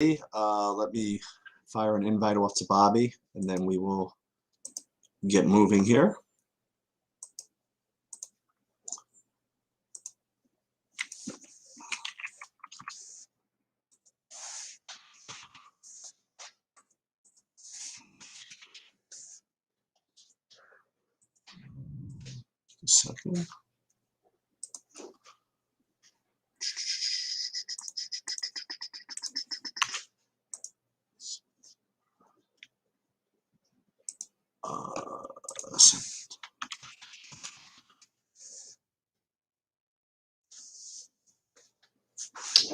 Let me fire an invite off to Bobby, and then we will get moving here. A second.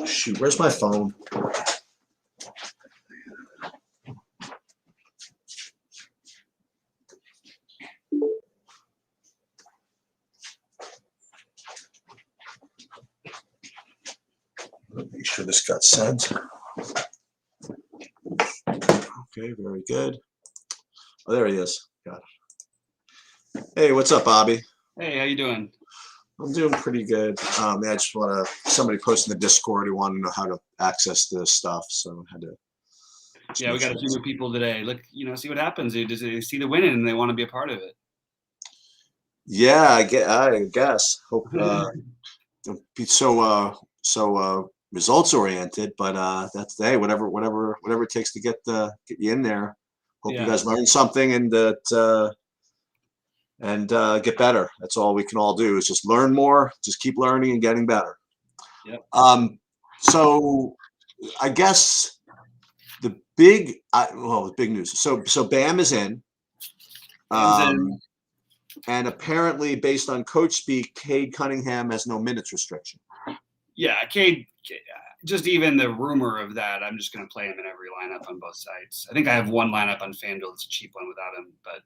Shoot, where's my phone? Make sure this got sent. Okay, very good. Oh, there he is. Got it. Hey, what's up, Bobby? Hey, how you doing? I'm doing pretty good. I just want to. Somebody posted in the Discord who wanted to know how to access this stuff, so I had to. Yeah, we got a few new people today. Look, see what happens. They see the winning and they want to be a part of it. Yeah, I guess. Hope be so results oriented, but that's whatever it takes to get you in there. Hope you guys learn something and get better. That's all we can all do is just learn more, just keep learning and getting better. Yep. So I guess the big news. So Bam is in. And apparently, based on coach speak, Cade Cunningham has no minutes restriction. Yeah, Cade, just even the rumor of that, I'm just going to play him in every lineup on both sides. I think I have one lineup on FanDuel. It's a cheap one without him, but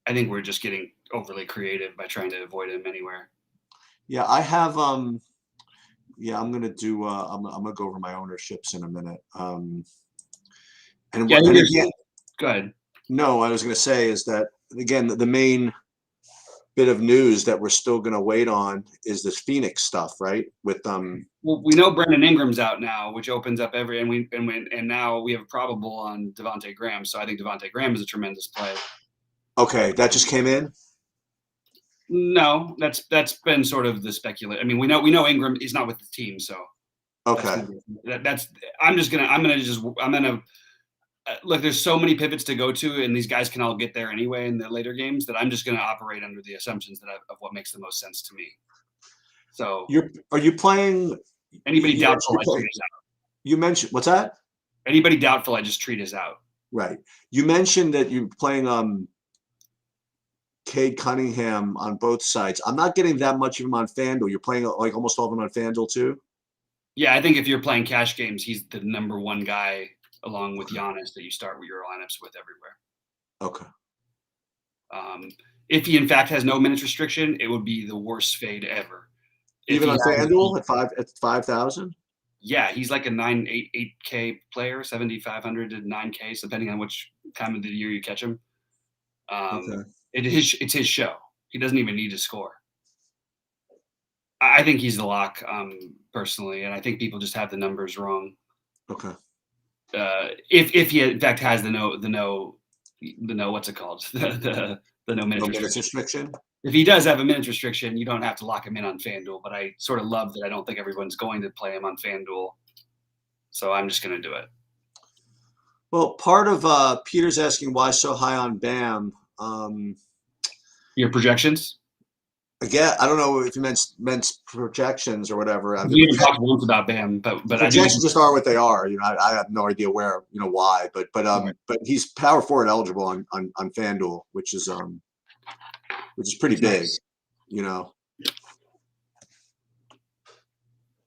I think we're just getting overly creative by trying to avoid him anywhere. Yeah, I have. I'm gonna do. I'm gonna go over my ownerships in a minute. Go ahead. No, I was gonna say is that again the main bit of news that we're still gonna wait on is this Phoenix stuff, right? With Well, we know Brandon Ingram's out now, which opens up and now we have a probable on Devontae Graham. So I think Devontae Graham is a tremendous play. Okay, that just came in. No, that's been sort of the speculation. I mean, we know Ingram is not with the team, so okay. I'm gonna look. There's so many pivots to go to, and these guys can all get there anyway in the later games. That I'm just gonna operate under the assumptions of what makes the most sense to me. So, are you playing anybody doubtful? I treat as out. You mentioned what's that? Anybody doubtful, I just treat as out. Right. You mentioned that you're playing Cade Cunningham on both sides. I'm not getting that much of him on FanDuel. You're playing like almost all of them on FanDuel too? Yeah, I think if you're playing cash games, he's the number one guy along with Giannis that you start with your lineups with everywhere. Okay. If he in fact has no minutes restriction, it would be the worst fade ever. Even on FanDuel at 5,000? Yeah, he's like a 8K player, 7,500 to 9K, depending on which time of the year you catch him. Okay. It's his show. He doesn't even need to score. I think he's the lock, personally, and I think people just have the numbers wrong. Okay. If he in fact has the no what's it called the no minutes restriction. If he does have a minutes restriction, you don't have to lock him in on FanDuel. But I sort of love that I don't think everyone's going to play him on FanDuel, so I'm just going to do it. Well, part of Peter's asking why so high on Bam. Your projections? Again, I don't know if you meant projections or whatever. We haven't talked once about Bam, but projections just are what they are. I have no idea where, why, but he's power forward eligible on FanDuel, which is pretty big,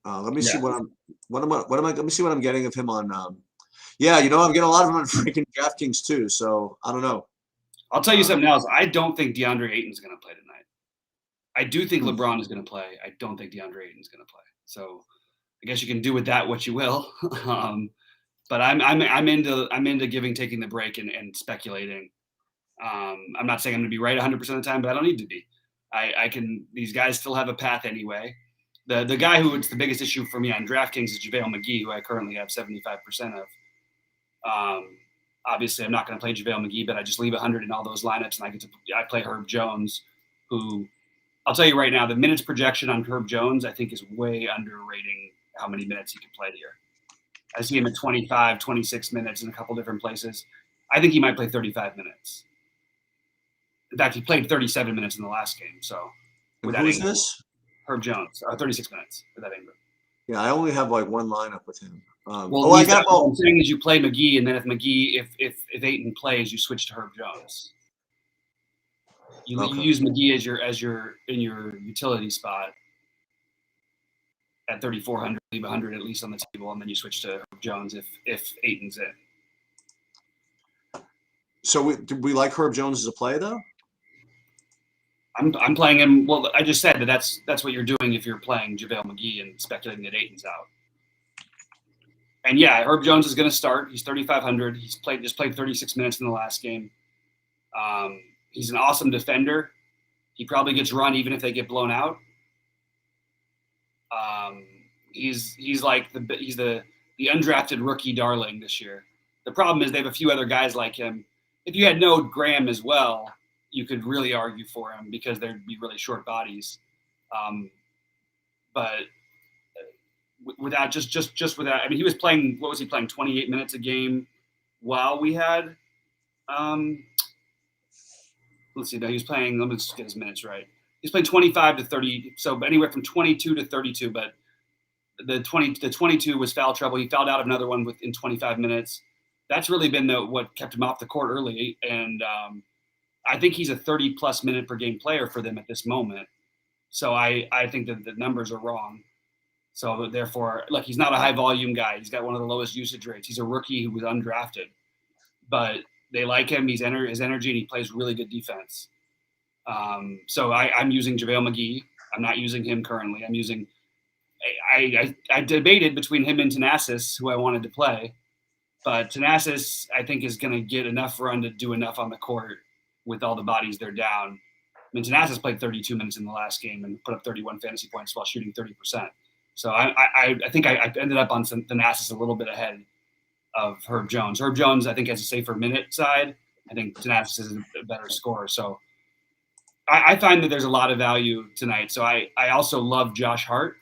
Let me see let me see what I'm getting of him on. I'm getting a lot of him on freaking DraftKings too. So I don't know. I'll tell you something else. I don't think DeAndre Ayton's going to play tonight. I do think LeBron is going to play. I don't think DeAndre Ayton's going to play. So I guess you can do with that what you will. But I'm into taking the break and speculating. I'm not saying I'm going to be right 100% of the time, but I don't need to be. These guys still have a path anyway. The guy who it's the biggest issue for me on DraftKings is JaVale McGee, who I currently have 75% of. Obviously, I'm not going to play JaVale McGee, but I just leave 100 in all those lineups, and I play Herb Jones, who I'll tell you right now, the minutes projection on Herb Jones I think is way underrating how many minutes he can play here. I see him at 25, 26 minutes in a couple different places. I think he might play 35 minutes. In fact, he played 37 minutes in the last game. So, who is this? Herb Jones, 36 minutes without Ingram. Yeah, I only have like one lineup with him. What I'm saying is you play McGee, and then if Ayton plays, you switch to Herb Jones. You use McGee as your in your utility spot at 3,400, leave 100 at least on the table, and then you switch to Herb Jones if Ayton's in. So do we like Herb Jones as a play though? I'm playing him. Well, I just said that's what you're doing if you're playing JaVale McGee and speculating that Ayton's out. And yeah, Herb Jones is going to start. He's 3,500. He's just played 36 minutes in the last game. He's an awesome defender. He probably gets run even if they get blown out. He's the undrafted rookie darling this year. The problem is they have a few other guys like him. If you had no Graham as well, you could really argue for him because there'd be really short bodies. But without just without, I mean, he was playing. What was he playing? 28 minutes a game while we had. Let's see. No, he was playing. Let me just get his minutes right. He's playing 25 to 30. So anywhere from 22 to 32. But the 22 was foul trouble. He fouled out of another one within 25 minutes. That's really been what kept him off the court early. And I think he's a 30-plus minute per game player for them at this moment. So I think that the numbers are wrong. So therefore, look, he's not a high-volume guy. He's got one of the lowest usage rates. He's a rookie who was undrafted. But they like him. His energy, and he plays really good defense. So I'm using JaVale McGee. I'm not using him currently. I'm using – I debated between him and Thanasis, who I wanted to play. But Thanasis, I think, is going to get enough run to do enough on the court with all the bodies they're down. I mean, Thanasis played 32 minutes in the last game and put up 31 fantasy points while shooting 30%. So I think I ended up on some Thanasis a little bit ahead of Herb Jones. Herb Jones, I think, has a safer minute side. I think Thanasis is a better scorer. So I find that there's a lot of value tonight. So I also love Josh Hart.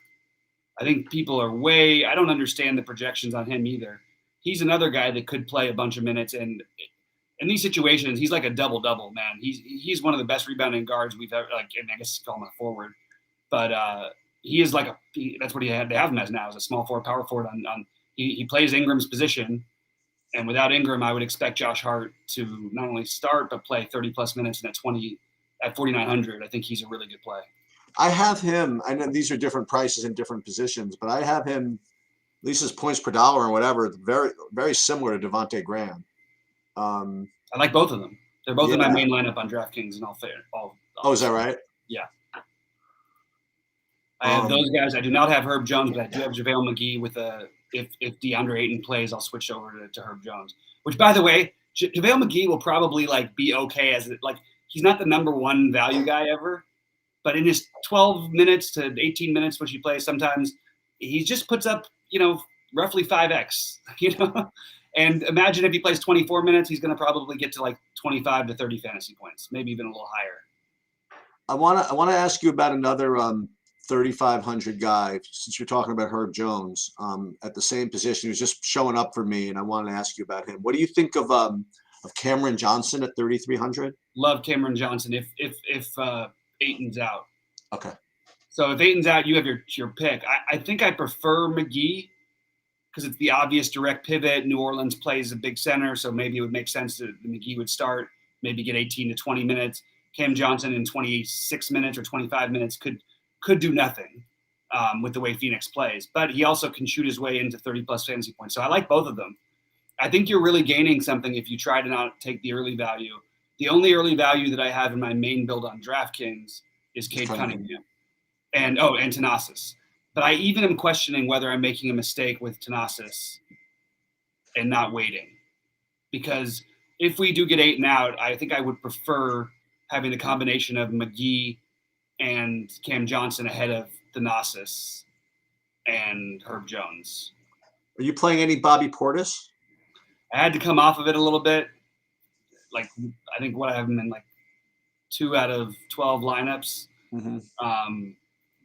I think people are I don't understand the projections on him either. He's another guy that could play a bunch of minutes, and in these situations, he's like a double-double, man. He's one of the best rebounding guards we've ever, like, and I guess call him a forward, but he is like that's what they have him as now, as a small forward, power forward. He plays Ingram's position, and without Ingram, I would expect Josh Hart to not only start but play 30-plus minutes, and at 4,900, I think he's a really good play. I have him. I know these are different prices in different positions, but I have him. At least his points per dollar or whatever, very, very similar to Devontae Graham. I like both of them. They're both in my main lineup on DraftKings, and all. Oh, is that right? Yeah. I have those guys. I do not have Herb Jones, but I do have JaVale McGee with if DeAndre Ayton plays, I'll switch over to Herb Jones. Which, by the way, JaVale McGee will probably be okay he's not the number one value guy ever, but in his 12 minutes to 18 minutes, which he plays sometimes, he just puts up roughly 5x, and imagine if he plays 24 minutes, he's going to probably get to 25 to 30 fantasy points, maybe even a little higher. I want to ask you about another 3,500 guy, since you're talking about Herb Jones at the same position. He was just showing up for me, and I wanted to ask you about him. What do you think of Cameron Johnson at 3,300? Love Cameron Johnson if Ayton's out. Okay. So if Ayton's out, you have your pick. I think I prefer McGee because it's the obvious direct pivot. New Orleans plays a big center, so maybe it would make sense that McGee would start, maybe get 18 to 20 minutes. Cam Johnson in 26 minutes or 25 minutes could do nothing with the way Phoenix plays. But he also can shoot his way into 30-plus fantasy points. So I like both of them. I think you're really gaining something if you try to not take the early value. The only early value that I have in my main build on DraftKings is Cade Cunningham. And Thanasis. But I even am questioning whether I'm making a mistake with Thanasis and not waiting. Because if we do get Ayton out, I think I would prefer having the combination of McGee and Cam Johnson ahead of Thanasis and Herb Jones. Are you playing any Bobby Portis? I had to come off of it a little bit. Like, I think what I have him in like 2 out of 12 lineups. Mm-hmm.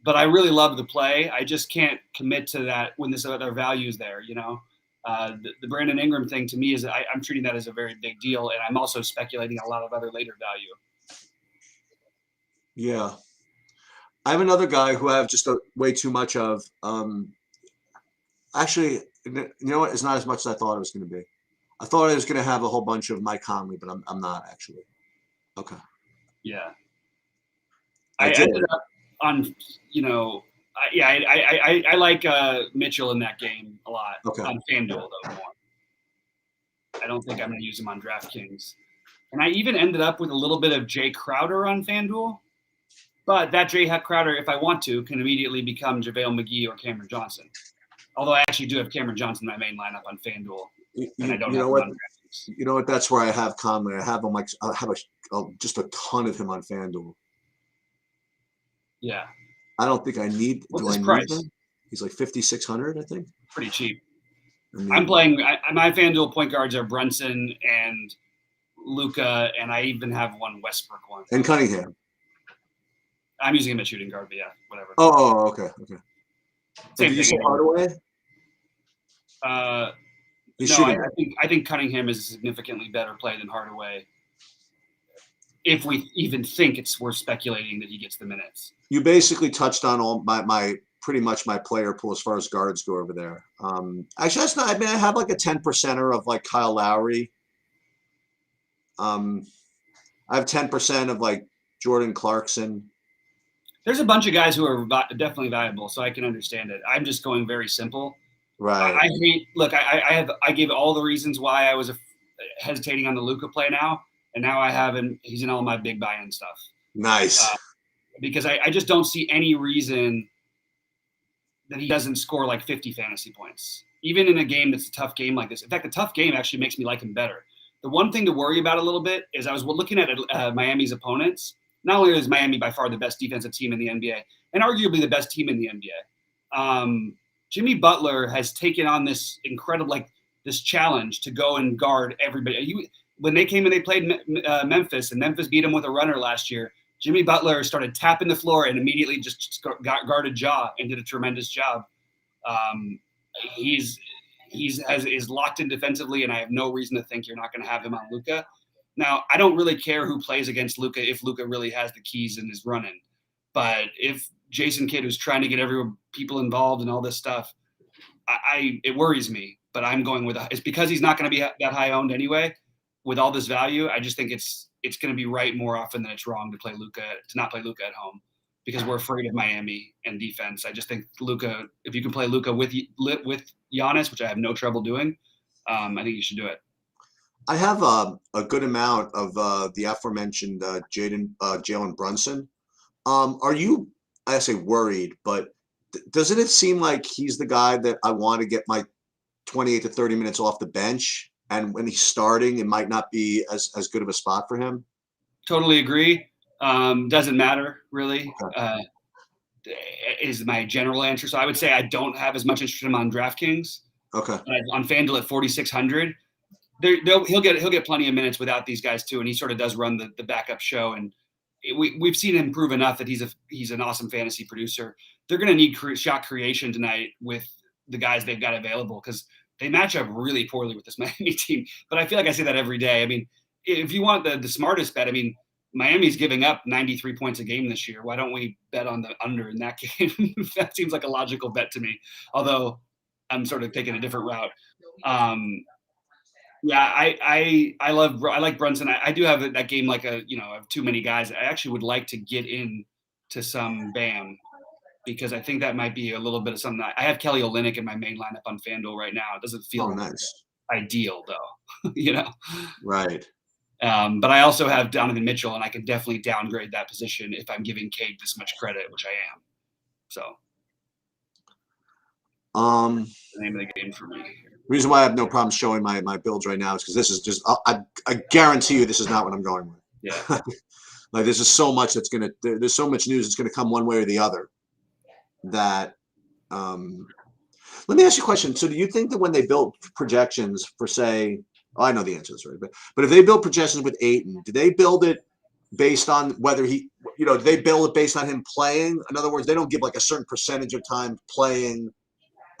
But I really love the play. I just can't commit to that when this other value is there, you know. The Brandon Ingram thing to me is I'm treating that as a very big deal, and I'm also speculating a lot of other later value. Yeah. I have another guy who I have just way too much of. Actually, you know what? It's not as much as I thought it was going to be. I thought I was going to have a whole bunch of Mike Conley, but I'm not actually. Okay. Yeah. I did. ended up on, you know, I like Mitchell in that game a lot. Okay. On FanDuel, though, more. I don't think I'm going to use him on DraftKings. And I even ended up with a little bit of Jay Crowder on FanDuel. But that Jay Crowder, if I want to, can immediately become JaVale McGee or Cameron Johnson. Although I actually do have Cameron Johnson in my main lineup on FanDuel. And I don't have him on DraftKings. You know what? That's where I have Conley. I have him just a ton of him on FanDuel. Yeah. I don't think I need. What's do his I price? need him? He's like 5,600, I think. Pretty cheap. I'm playing. My FanDuel point guards are Brunson and Luka, and I even have one Westbrook one. And Cunningham. I'm using him at shooting guard, but yeah, whatever. Oh, okay. Same did you thing. say Hardaway? I think Cunningham is a significantly better play than Hardaway. If we even think it's worth speculating that he gets the minutes. You basically touched on all my pretty much my player pool as far as guards go over there. Actually, that's not. I mean, I have like a 10%er of like Kyle Lowry. I have 10% of like Jordan Clarkson. There's a bunch of guys who are definitely valuable, so I can understand it. I'm just going very simple. Right. I hate. Look, I gave all the reasons why I was hesitating on the Luka play now, and now I have him. He's in all my big buy-in stuff. Nice. Because I just don't see any reason that he doesn't score like 50 fantasy points, even in a game that's a tough game like this. In fact, the tough game actually makes me like him better. The one thing to worry about a little bit is I was looking at Miami's opponents. Not only is Miami by far the best defensive team in the NBA, and arguably the best team in the NBA, Jimmy Butler has taken on this incredible, this challenge to go and guard everybody. When they came and they played Memphis, and Memphis beat them with a runner last year, Jimmy Butler started tapping the floor and immediately just guarded Ja and did a tremendous job. Is locked in defensively, and I have no reason to think you're not going to have him on Luka. Now, I don't really care who plays against Luka if Luka really has the keys and is running. But if Jason Kidd, who's trying to get people involved and all this stuff, it worries me. But I'm going with it's because he's not going to be that high owned anyway. With all this value, I just think it's going to be right more often than it's wrong to not play Luka at home because we're afraid of Miami and defense. I just think Luka, if you can play Luka with Giannis, which I have no trouble doing, I think you should do it. I have a good amount of the aforementioned Jalen Brunson. Are you, I say worried, but doesn't it seem like he's the guy that I want to get my 28 to 30 minutes off the bench? And when he's starting, it might not be as good of a spot for him. Totally agree. Doesn't matter, really, Okay. is my general answer. So I would say I don't have as much interest in him on DraftKings. Okay. On FanDuel at 4,600. He'll get plenty of minutes without these guys too, and he sort of does run the backup show. And we've seen him prove enough that he's an awesome fantasy producer. They're going to need shot creation tonight with the guys they've got available because they match up really poorly with this Miami team. But I feel like I say that every day. I mean, if you want the smartest bet, I mean, Miami's giving up 93 points a game this year. Why don't we bet on the under in that game? That seems like a logical bet to me, although I'm sort of taking a different route. Yeah, I like Brunson. I do have that game I have too many guys. I actually would like to get in to some Bam because I think that might be a little bit of something. I have Kelly Olynyk in my main lineup on FanDuel right now. It doesn't feel nice. Ideal though, Right. But I also have Donovan Mitchell, and I can definitely downgrade that position if I'm giving Cade this much credit, which I am. So, the name of the game for me. The reason why I have no problem showing my builds right now is because this is just I guarantee you this is not what I'm going with. Yeah. There's just so much there's so much news that's gonna come one way or the other. that. Let me ask you a question. So, do you think that when they built projections for, say, oh, I know the answer to this already, but if they build projections with Ayton, do they build it based on whether he, do they build it based on him playing? In other words, they don't give like a certain percentage of time playing,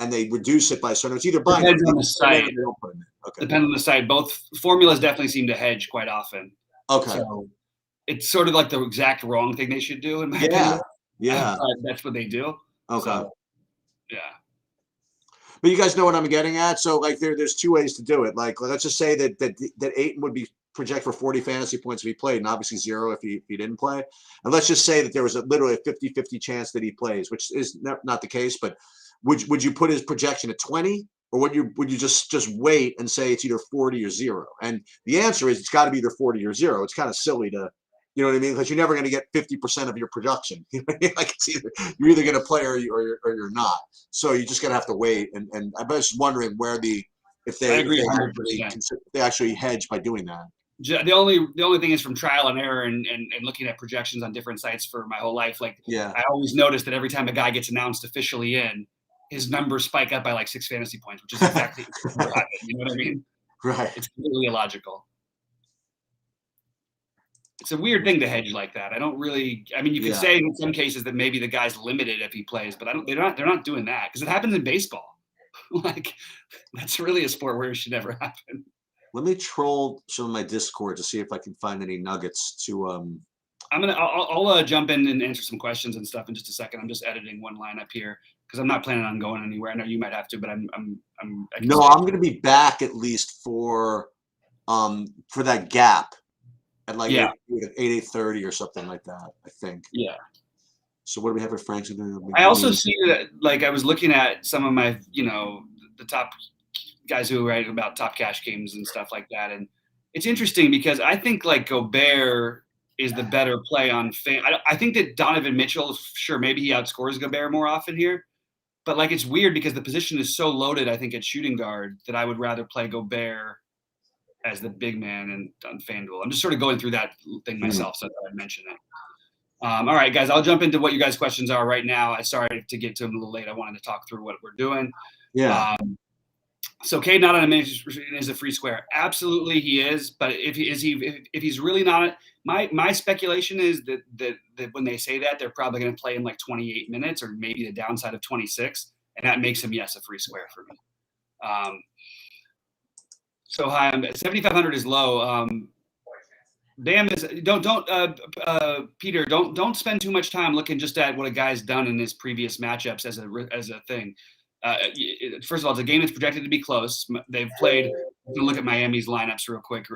and they reduce it by a certain. It's either binary. Depends on the site. They don't put him in. Okay. Depends on the site. Both formulas definitely seem to hedge quite often. Okay. So it's sort of like the exact wrong thing they should do, in my opinion. Yeah. That's what they do. Okay. So, yeah. But you guys know what I'm getting at. So like there's two ways to do it. Like let's just say that Ayton would be project for 40 fantasy points if he played, and obviously 0 if he didn't play. And let's just say that there was literally a 50-50 chance that he plays, which is not the case. But would you put his projection at 20, or would you just wait and say it's either 40 or 0? And the answer is it's got to be either 40 or 0. It's kind of silly to. You know what I mean? Because you're never going to get 50% of your production. You know what I mean? Like it's you're either going to play or you're not. So you just going to have to wait. And I was just wondering where if they actually hedge by doing that. The only thing is from trial and error and looking at projections on different sites for my whole life. Like I always notice that every time a guy gets announced officially in, his numbers spike up by like 6 fantasy points, which is exactly what happened. You know what I mean? Right. It's completely illogical. It's a weird thing to hedge like that. I don't really. I mean, you could say in some cases that maybe the guy's limited if he plays, but They're not doing that because it happens in baseball. Like that's really a sport where it should never happen. Let me troll some of my Discord to see if I can find any nuggets to. I'll jump in and answer some questions and stuff in just a second. I'm just editing one line up here because I'm not planning on going anywhere. I know you might have to, but I'm going to be back at least for that gap. At like 8:30 or something like that, I think. Yeah. So what do we have with Franks? I also see that, like, I was looking at some of my, the top guys who write about top cash games and stuff like that, and it's interesting because I think like Gobert is the better play on fan. I think that Donovan Mitchell, sure, maybe he outscores Gobert more often here, but like it's weird because the position is so loaded. I think at shooting guard that I would rather play Gobert as the big man and on FanDuel. I'm just sort of going through that thing myself, so I mentioned it. All right, guys, I'll jump into what you guys' questions are right now. I'm sorry to get to them a little late. I wanted to talk through what we're doing. Yeah. So Cade not on a minute is a free square. Absolutely, he is. But if he's really not, my speculation is that when they say that, they're probably going to play in like 28 minutes or maybe the downside of 26, and that makes him a free square for me. So high, 7,500 is low. Bam is Peter. Don't spend too much time looking just at what a guy's done in his previous matchups as a thing. First of all, it's a game that's projected to be close. They've played. I'm gonna look at Miami's lineups real quick.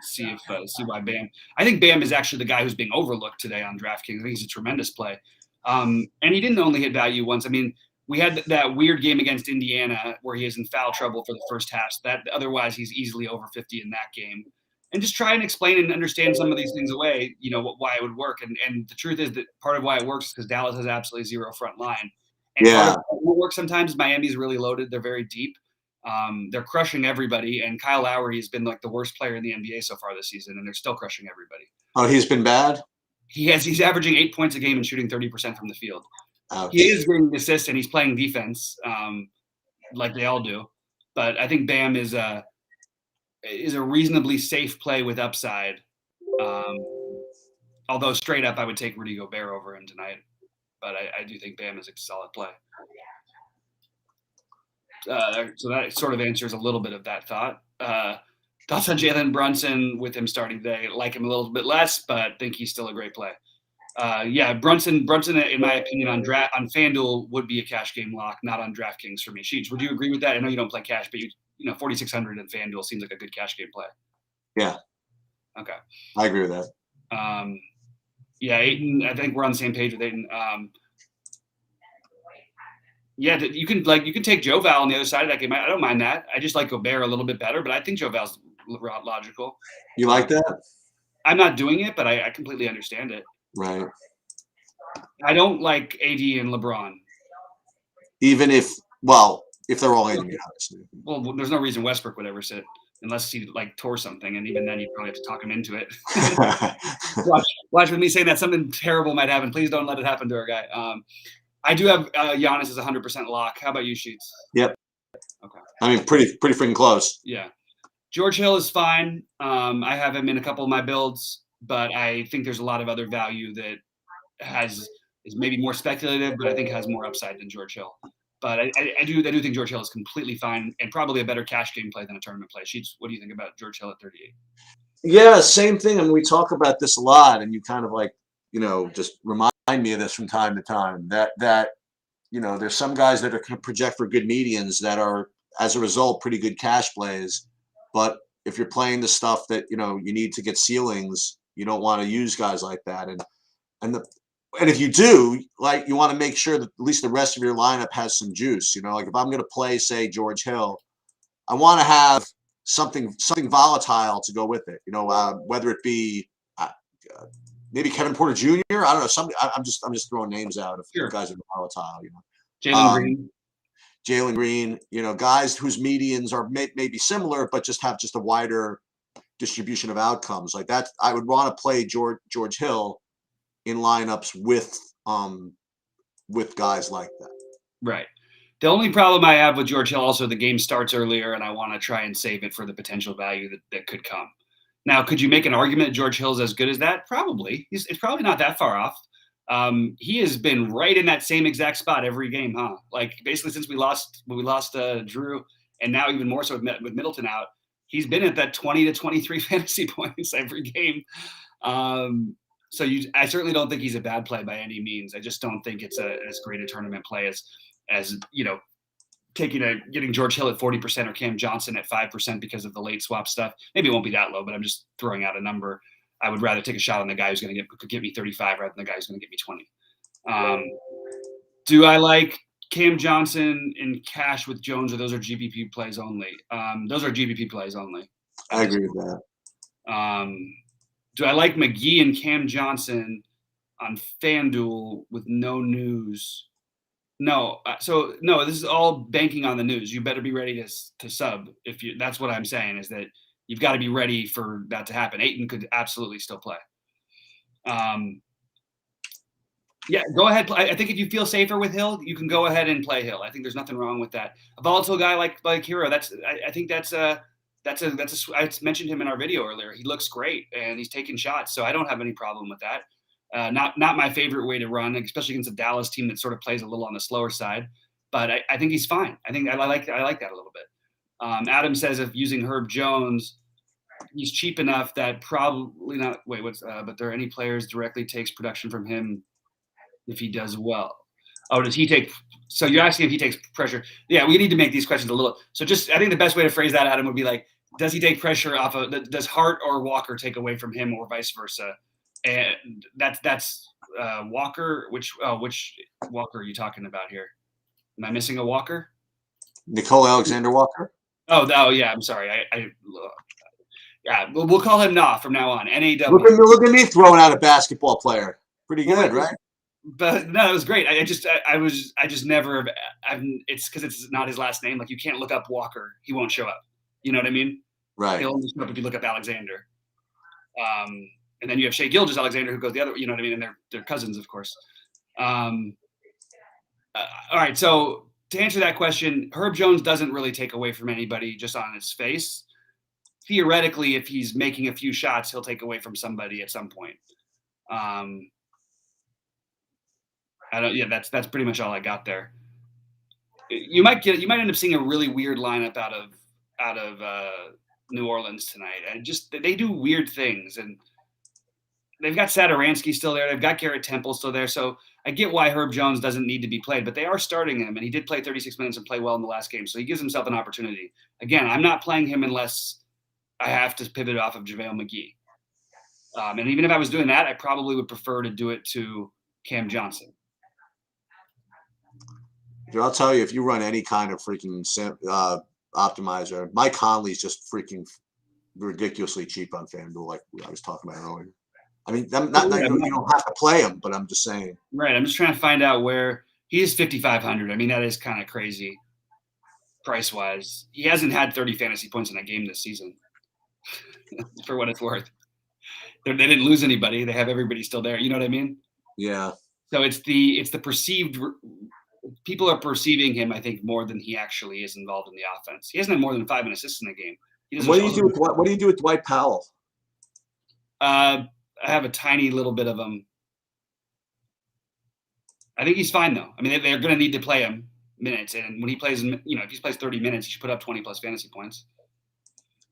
See why Bam. I think Bam is actually the guy who's being overlooked today on DraftKings. I think he's a tremendous play, and he didn't only hit value once. I mean. We had that weird game against Indiana where he is in foul trouble for the first half. Otherwise, he's easily over 50 in that game. And just try and explain and understand some of these things away, why it would work. And the truth is that part of why it works is because Dallas has absolutely zero front line. And part of what works sometimes, Miami's really loaded. They're very deep. They're crushing everybody. And Kyle Lowry has been like the worst player in the NBA so far this season, and they're still crushing everybody. Oh, he's been bad? He's averaging 8 points a game and shooting 30% from the field. Ouch. He is getting assists and he's playing defense, like they all do. But I think Bam is a reasonably safe play with upside. Although straight up, I would take Rudy Gobert over him tonight. But I do think Bam is a solid play. So that sort of answers a little bit of that thought. Thoughts on Jalen Brunson with him starting today? Like him a little bit less, but think he's still a great play. Brunson, in my opinion, on FanDuel would be a cash game lock, not on DraftKings for me. Sheets, would you agree with that? I know you don't play cash, but 4,600 in FanDuel seems like a good cash game play. Yeah. Okay. I agree with that. Ayton, I think we're on the same page with Ayton. You can take Joe Val on the other side of that game. I don't mind that. I just like Gobert a little bit better, but I think Joe Val's logical. You like that? I'm not doing it, but I completely understand it. Right. I don't like AD and LeBron. Even if they're all in, obviously. Well, there's no reason Westbrook would ever sit unless he tore something, and even then you'd probably have to talk him into it. Watch with me saying that something terrible might happen. Please don't let it happen to our guy. I do have Giannis as 100% lock. How about you, Sheets? Yep. Okay. I mean, pretty freaking close. Yeah. George Hill is fine. I have him in a couple of my builds, but I think there's a lot of other value that is maybe more speculative, but I think has more upside than George Hill. But I do think George Hill is completely fine and probably a better cash game play than a tournament play. Sheets, what do you think about George Hill at 38? Yeah, same thing. And we talk about this a lot, and you kind of like, just remind me of this from time to time. That there's some guys that are going to project for good medians that are, as a result, pretty good cash plays. But if you're playing the stuff that you need to get ceilings, you don't want to use guys like that. And if you do, like, you want to make sure that at least the rest of your lineup has some juice. Like if I'm going to play, say, George Hill, I want to have something volatile to go with it. Whether it be maybe Kevin Porter Jr. I don't know. I'm just throwing names out of Sure. guys that are volatile. Jalen Green. Jalen Green. Guys whose medians are maybe similar, but just have just a wider distribution of outcomes. Like that, I would want to play George Hill in lineups with guys like that. Right. The only problem I have with George Hill, also, the game starts earlier, and I want to try and save it for the potential value that could come. Now, could you make an argument George Hill's as good as that? Probably. It's probably not that far off. He has been right in that same exact spot every game, huh? Like basically since we lost Drew, and now even more so with Middleton out, he's been at that 20 to 23 fantasy points every game. So I certainly don't think he's a bad play by any means. I just don't think it's as great a tournament play as getting George Hill at 40% or Cam Johnson at 5% because of the late swap stuff. Maybe it won't be that low, but I'm just throwing out a number. I would rather take a shot on the guy who's going to get me 35 rather than the guy who's going to get me 20. Do I like Cam Johnson in cash with Jones, or those are GPP plays only? Those are GPP plays only. I agree with that. Do I like McGee and Cam Johnson on FanDuel with no news? No. So no, this is all banking on the news. You better be ready to sub. That's what I'm saying, is that you've got to be ready for that to happen. Ayton could absolutely still play. Yeah, go ahead. I think if you feel safer with Hill, you can go ahead and play Hill. I think there's nothing wrong with that. A volatile guy like Hero, I think that's I mentioned him in our video earlier. He looks great and he's taking shots, so I don't have any problem with that. Not my favorite way to run, especially against a Dallas team that sort of plays a little on the slower side. But I think he's fine. I think I like that a little bit. Adam says if using Herb Jones, he's cheap enough that probably not. Wait, but there are any players directly takes production from him if he does well? Oh, does he take? So you're asking if he takes pressure? Yeah, we need to make these questions a little. So I think the best way to phrase that, Adam, would be like, does he take pressure off of? Does Hart or Walker take away from him, or vice versa? And that's Walker. Which Walker are you talking about here? Am I missing a Walker? Nicole Alexander Walker. Oh yeah. I'm sorry. Yeah, we'll call him Nah from now on. NAW. Look at me throwing out a basketball player. Pretty good, right? But no, it was great. I just never have. It's because it's not his last name. Like you can't look up Walker; he won't show up. You know what I mean? Right. He'll only show up if you look up Alexander. And then you have Shea Gilgeous-Alexander who goes the other. You know what I mean? And they're cousins, of course. All right. So to answer that question, Herb Jones doesn't really take away from anybody just on his face. Theoretically, if he's making a few shots, he'll take away from somebody at some point. That's pretty much all I got there. You might end up seeing a really weird lineup out of New Orleans tonight, and just they do weird things, and they've got Satoransky still there, they've got Garrett Temple still there, so I get why Herb Jones doesn't need to be played, but they are starting him, and he did play 36 minutes and play well in the last game, so he gives himself an opportunity. Again, I'm not playing him unless I have to pivot off of JaVale McGee, and even if I was doing that, I probably would prefer to do it to Cam Johnson. I'll tell you, if you run any kind of freaking optimizer, Mike Conley's just freaking ridiculously cheap on FanDuel, like I was talking about earlier. I mean, you don't have to play him, but I'm just saying. Right. I'm just trying to find out where he is 5,500. I mean, that is kind of crazy price-wise. He hasn't had 30 fantasy points in a game this season, for what it's worth. They didn't lose anybody. They have everybody still there. You know what I mean? Yeah. So it's the perceived. People are perceiving him, I think, more than he actually is involved in the offense. He hasn't had more than 5 assists in the game. What do you do with Dwight Powell? I have a tiny little bit of him. I think he's fine though. I mean, they're going to need to play him minutes, and when he plays, if he plays 30 minutes, he should put up 20 plus fantasy points.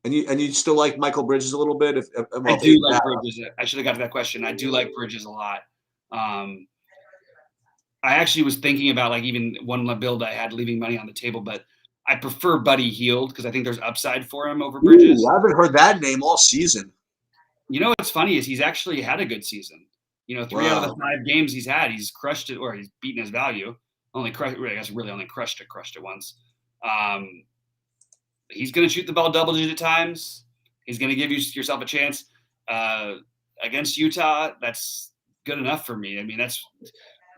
And you still like Michael Bridges a little bit? I do like Bridges. I should have got to that question. I do like Bridges a lot. I actually was thinking about like even one build I had leaving money on the table, but I prefer Buddy Hield because I think there's upside for him over Bridges. Ooh, I haven't heard that name all season. You know what's funny is he's actually had a good season. 3 out of the 5 games he's had, he's crushed it, or he's beaten his value. Only crushed it once. He's going to shoot the ball double-digit times. He's going to give yourself a chance against Utah. That's good enough for me. I mean, that's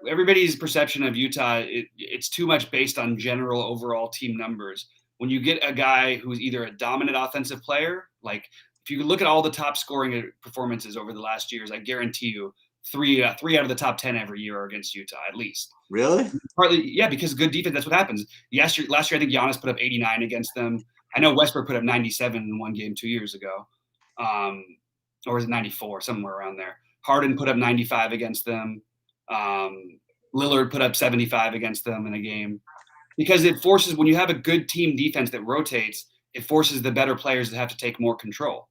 everybody's perception of Utah. It's too much based on general overall team numbers. When you get a guy who's either a dominant offensive player, like if you look at all the top scoring performances over the last years, I guarantee you three out of the top 10 every year are against Utah, at least. Really? Partly, yeah, because good defense, that's what happens. Last year, I think Giannis put up 89 against them. I know Westbrook put up 97 in one game 2 years ago. Or was it 94, somewhere around there. Harden put up 95 against them. Lillard put up 75 against them in a game. Because it forces, when you have a good team defense that rotates, it forces the better players to have to take more control.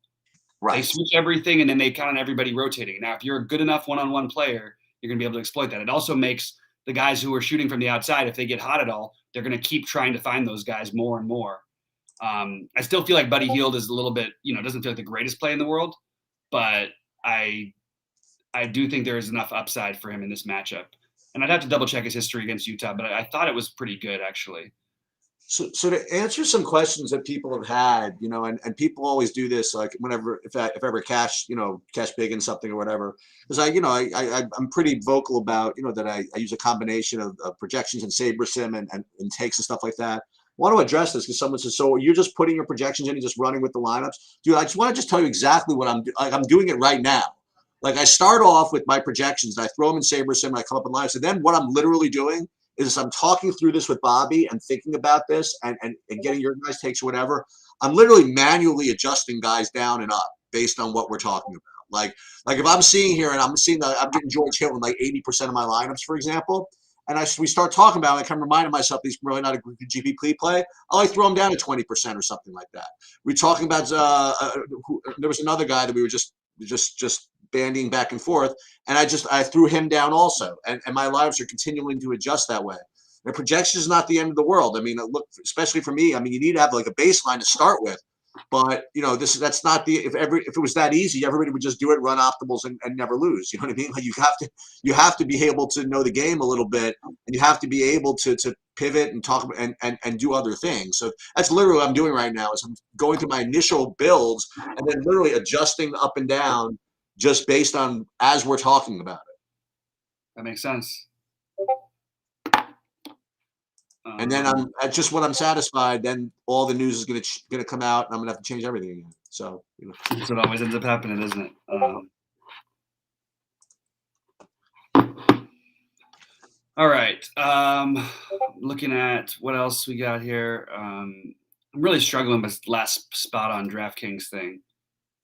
Right. They switch everything, and then they count on everybody rotating. Now, if you're a good enough one-on-one player, you're going to be able to exploit that. It also makes the guys who are shooting from the outside, if they get hot at all, they're going to keep trying to find those guys more and more. I still feel like Buddy Hield is a little bit, doesn't feel like the greatest play in the world, but I do think there is enough upside for him in this matchup. And I'd have to double check his history against Utah, but I thought it was pretty good, actually. So to answer some questions that people have had, and people always do this, like whenever, if ever cash big in something or whatever, because I'm pretty vocal about, that I use a combination of projections and SaberSim and takes and stuff like that. I want to address this because someone says, so you're just putting your projections in and just running with the lineups? Dude, I just want to tell you exactly what I'm doing it right now. Like I start off with my projections and I throw them in SaberSim and I come up in lineups. And then what I'm literally doing is I'm talking through this with Bobby and thinking about this and getting your guys' takes or whatever. I'm literally manually adjusting guys down and up based on what we're talking about. Like if I'm seeing here and I'm seeing that I'm getting George Hill in like 80% of my lineups, for example, and we start talking about it, I'm reminding myself he's really not a good GPP play. I'll like throw him down to 20% or something like that. We're talking about there was another guy that we were just bandying back and forth, and I threw him down also, and my lives are continuing to adjust that way. The projection is not the end of the world. I mean, look, especially for me, I mean, you need to have like a baseline to start with, but that's not if it was that easy, everybody would just do it, run optimals, and never lose. You know what I mean? Like you have to be able to know the game a little bit, and you have to be able to pivot and talk and do other things. So that's literally what I'm doing right now. Is I'm going through my initial builds and then literally adjusting up and down just based on as we're talking about it. That makes sense. And then I'm just when I'm satisfied, then all the news is gonna come out, and I'm gonna have to change everything again. So that's what always ends up happening, isn't it? All right. Looking at what else we got here. I'm really struggling with this last spot on DraftKings thing.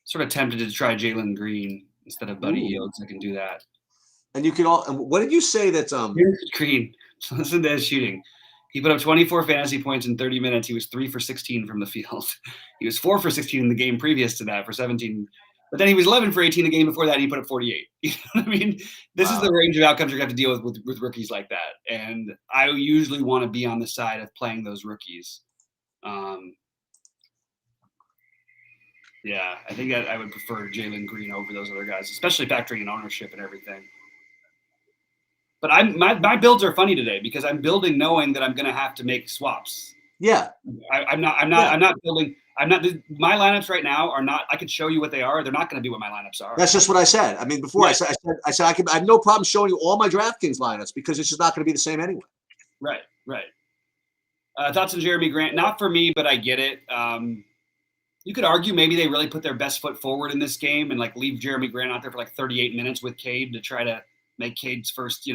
Sort of tempted to try Jalen Green instead of Buddy Hield, so I can do that. And you can all. And what did you say that Green? Listen to his shooting. He put up 24 fantasy points in 30 minutes. He was 3 for 16 from the field. He was 4 for 16 in the game previous to that for 17. But then he was 11 for 18 the game before that, and he put up 48. You know what I mean? This is the range of outcomes you're going to have to deal with rookies like that. And I usually want to be on the side of playing those rookies. Yeah, I think I would prefer Jalen Green over those other guys, especially factoring in ownership and everything. But my builds are funny today because I'm building knowing that I'm going to have to make swaps. Yeah. I'm not building. My lineups right now are not. I could show you what they are. They're not going to be what my lineups are. That's just what I said. I mean, before I said I have no problem showing you all my DraftKings lineups because it's just not going to be the same anyway. Right. Thoughts on Jeremy Grant? Not for me, but I get it. You could argue maybe they really put their best foot forward in this game and like leave Jeremy Grant out there for like 38 minutes with Cade to try to make Cade's first,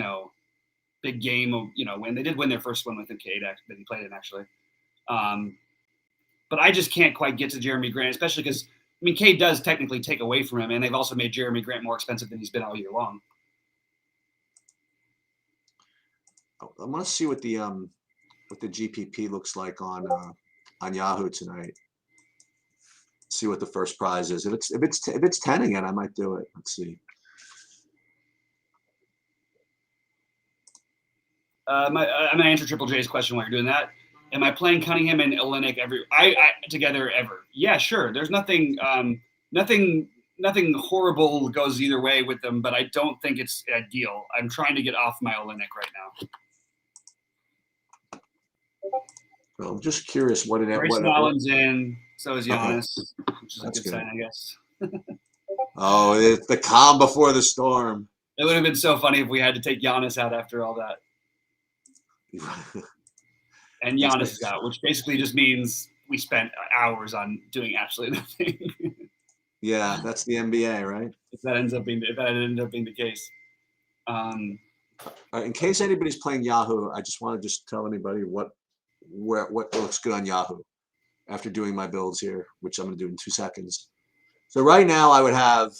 big game of, when they did win their first one with Cade that he played in actually. But I just can't quite get to Jeremy Grant, especially because Cade does technically take away from him, and they've also made Jeremy Grant more expensive than he's been all year long. I want to see what the GPP looks like on Yahoo tonight. See what the first prize is. If it's 10 again, I might do it. Let's see. I'm gonna answer Triple J's question while you're doing that. Am I playing Cunningham and Olynyk together ever? Yeah, sure. There's nothing horrible goes either way with them, but I don't think it's ideal. I'm trying to get off my Olynyk right now. Well, I'm just curious what it is. Grayson Allen's in, so is Giannis, which is That's a good sign, I guess. Oh, it's the calm before the storm. It would have been so funny if we had to take Giannis out after all that. And Giannis is out, which basically just means we spent hours on doing absolutely nothing. Yeah, that's the NBA, right? If that ended up being the case. In case anybody's playing Yahoo, I just want to tell anybody what looks good on Yahoo after doing my builds here, which I'm going to do in 2 seconds. So right now I would have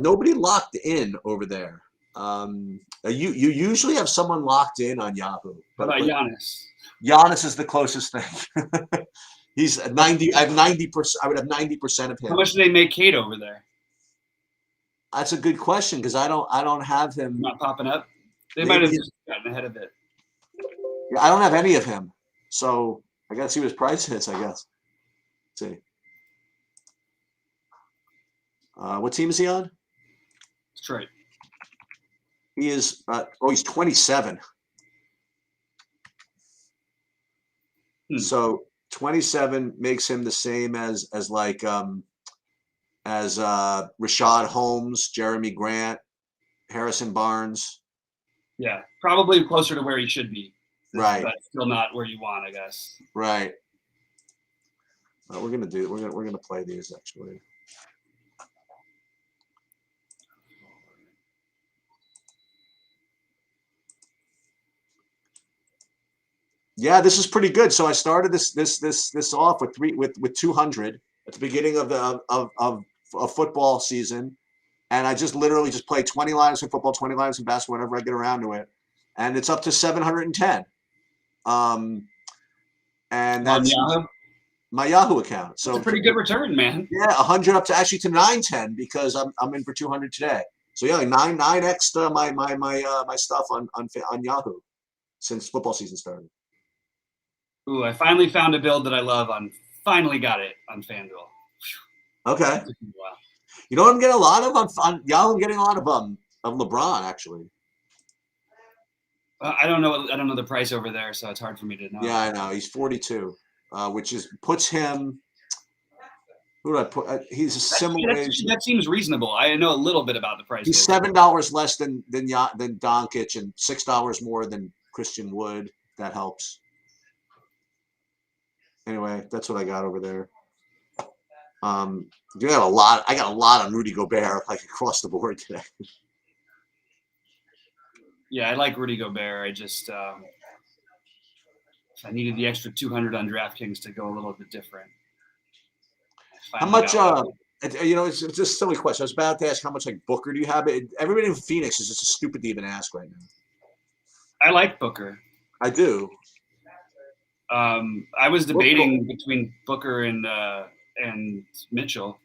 nobody locked in over there. You usually have someone locked in on Yahoo. What about Giannis? Giannis is the closest thing. He's 90. I have 90%. I would have 90% of him. How much do they make Cade over there? That's a good question because I don't have him. Not popping up. They might have just gotten ahead of it. Yeah, I don't have any of him, so I got to see what his price is. I guess. Let's see. What team is he on? Detroit. He is. He's 27. So 27 makes him the same as Rashad Holmes, Jeremy Grant, Harrison Barnes. Yeah, probably closer to where he should be. Right. But still not where you want, I guess. Right. We're gonna play these actually. Yeah, this is pretty good. So I started this off with 200 at the beginning of a football season, and I just literally played 20 lineups in football, 20 lineups in basketball, whenever I get around to it, and it's up to 710. And that's my Yahoo account. So it's a pretty good return, man. Yeah, 100 up to 910 because I'm in for 200 today. So yeah, like 9x my stuff on Yahoo since football season started. Ooh, I finally found a build that I love finally got it on FanDuel. Okay. Wow. You know what I'm getting a lot of on Yahoo? I'm getting a lot of LeBron actually. I don't know the price over there, so it's hard for me to know. Yeah, I know. He's 42, which puts him. Who do I put? He's a similar age. That seems reasonable. I know a little bit about the price. He's $7 less than Doncic and $6 more than Christian Wood. That helps. Anyway, that's what I got over there. You got a lot. I got a lot on Rudy Gobert, like across the board today. Yeah, I like Rudy Gobert. I just I needed the extra 200 on DraftKings to go a little bit different. How much? It's just a silly question. I was about to ask how much like Booker do you have? Everybody in Phoenix is just stupid to even ask right now. I like Booker. I do. I was debating between Booker and Mitchell,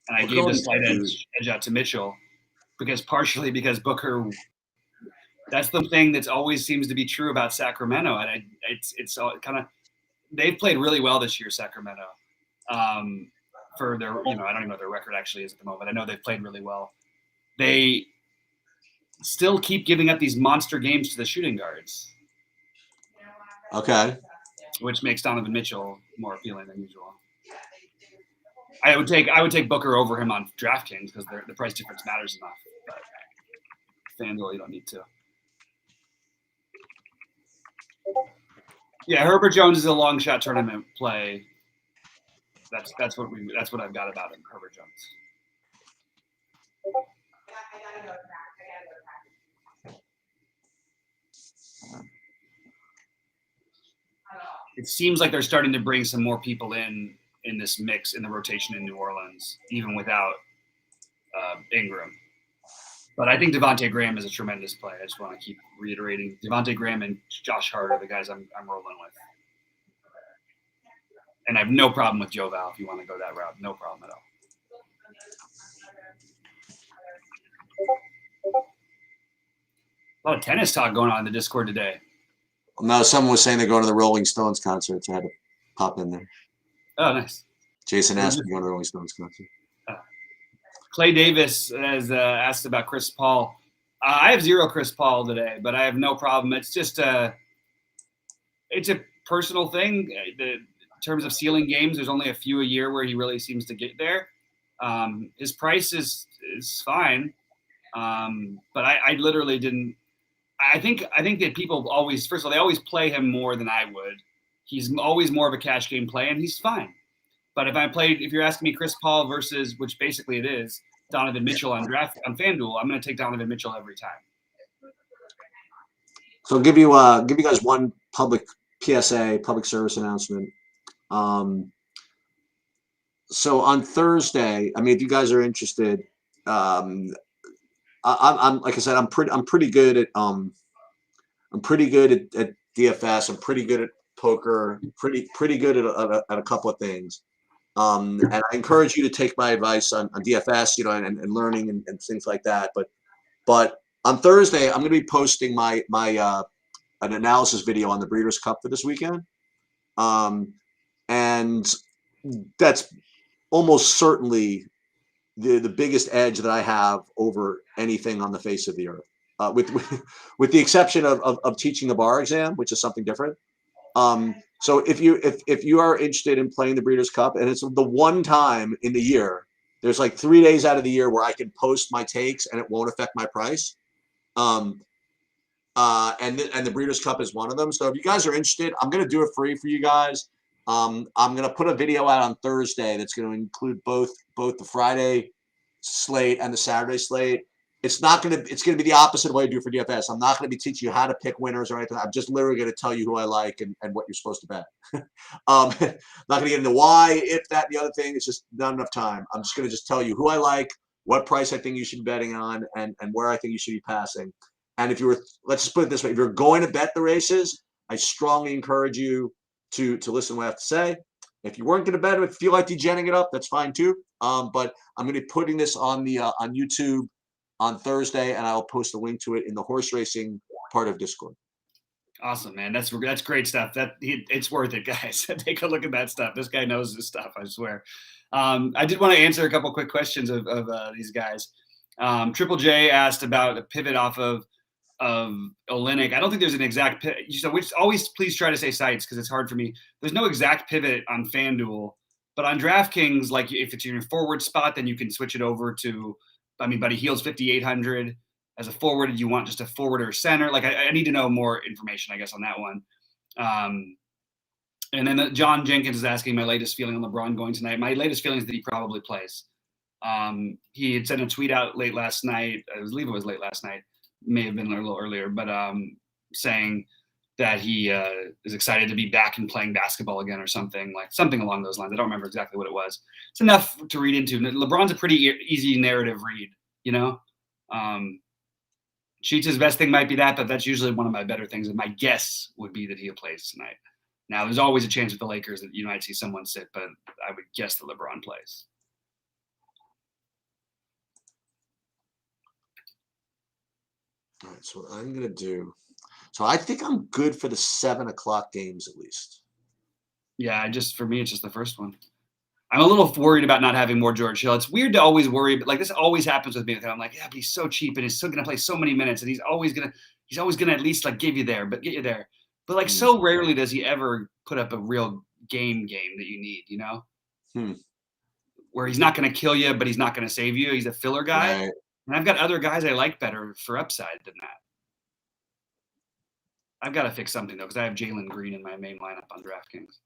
and I gave the slight edge out to Mitchell partially because Booker. That's the thing that's always seems to be true about Sacramento, and it's all kind of they've played really well this year, Sacramento. For their, I don't even know what their record actually is at the moment. I know they've played really well. They still keep giving up these monster games to the shooting guards. Okay. Which makes Donovan Mitchell more appealing than usual. I would take Booker over him on DraftKings because the price difference matters enough. But FanDuel, you don't need to. Yeah, Herbert Jones is a long shot tournament play. That's what I've got about him, Herbert Jones. it seems like they're starting to bring some more people in this mix in the rotation in New Orleans, even without Ingram. But I think Devontae Graham is a tremendous play. I just want to keep reiterating Devontae Graham and Josh Hart are the guys I'm rolling with. And I have no problem with Joe Val if you want to go that route. No problem at all. A lot of tennis talk going on in the Discord today. No, someone was saying they're going to the Rolling Stones concert, so I had to pop in there. Oh, nice. Jason asked me to go to the Rolling Stones concert. Clay Davis has asked about Chris Paul. I have 0 Chris Paul today, but I have no problem. It's just it's a personal thing. In terms of ceiling games, there's only a few a year where he really seems to get there. His price is fine, but I literally didn't. I think that people always, first of all, they always play him more than I would. He's always more of a cash game play, and he's fine. But if you're asking me Chris Paul versus, which basically it is, Donovan Mitchell on FanDuel, I'm going to take Donovan Mitchell every time. So I'll give you guys one public PSA, public service announcement. So on Thursday, I mean, if you guys are interested, I'm like I said, I'm pretty good at DFS. I'm pretty good at poker. Pretty good at a couple of things. And I encourage you to take my advice on DFS, and learning and things like that. But on Thursday, I'm going to be posting my an analysis video on the Breeders' Cup for this weekend, and that's almost certainly the biggest edge that I have over anything on the face of the earth, with the exception of teaching the bar exam, which is something different. So if you are interested in playing the Breeders' Cup, and it's the one time in the year, there's like 3 days out of the year where I can post my takes and it won't affect my price. And the Breeders' Cup is one of them. So if you guys are interested, I'm going to do it free for you guys. I'm going to put a video out on Thursday that's going to include both the Friday slate and the Saturday slate. It's going to be the opposite of what I do for DFS. I'm not going to be teaching you how to pick winners or anything. I'm just literally going to tell you who I like and what you're supposed to bet. Not going to get into why, if, that, and the other thing. It's just not enough time. I'm just going to just tell you who I like, what price I think you should be betting on, and where I think you should be passing. And let's just put it this way, if you're going to bet the races, I strongly encourage you to listen to what I have to say. If you weren't going to bet, if you feel like degenning it up, that's fine too. But I'm going to be putting this on YouTube on Thursday, and I'll post a link to it in the horse racing part of Discord. Awesome, man. That's great stuff. It's worth it, guys. Take a look at that stuff. This guy knows his stuff, I swear. I did want to answer a couple quick questions of these guys. Triple J asked about a pivot off of Olynyk. I don't think there's an exact pivot. So always please try to say sites because it's hard for me. There's no exact pivot on FanDuel, but on DraftKings, like if it's in your forward spot, then you can switch it over to. Buddy Hield's 5,800 as a forward. You want just a forward or center? Like I need to know more information, I guess, on that one. And then John Jenkins is asking my latest feeling on LeBron going tonight. My latest feeling is that he probably plays. He had sent a tweet out late last night. I believe it was late last night. May have been a little earlier, but saying that he is excited to be back and playing basketball again or something along those lines. I don't remember exactly what it was. It's enough to read into. LeBron's a pretty easy narrative read, Sheets' best thing might be that, but that's usually one of my better things. And my guess would be that he plays tonight. Now, there's always a chance with the Lakers that you might see someone sit, but I would guess that LeBron plays. All right, so what I'm going to do. So I think I'm good for the 7 o'clock games at least. Yeah, for me, it's just the first one. I'm a little worried about not having more George Hill. It's weird to always worry, but like this always happens with me. I'm like, yeah, but he's so cheap and he's still going to play so many minutes, and he's always going to at least like get you there. But like so rarely does he ever put up a real game that you need, where he's not going to kill you, but he's not going to save you. He's a filler guy. Right. And I've got other guys I like better for upside than that. I've got to fix something, though, because I have Jalen Green in my main lineup on DraftKings.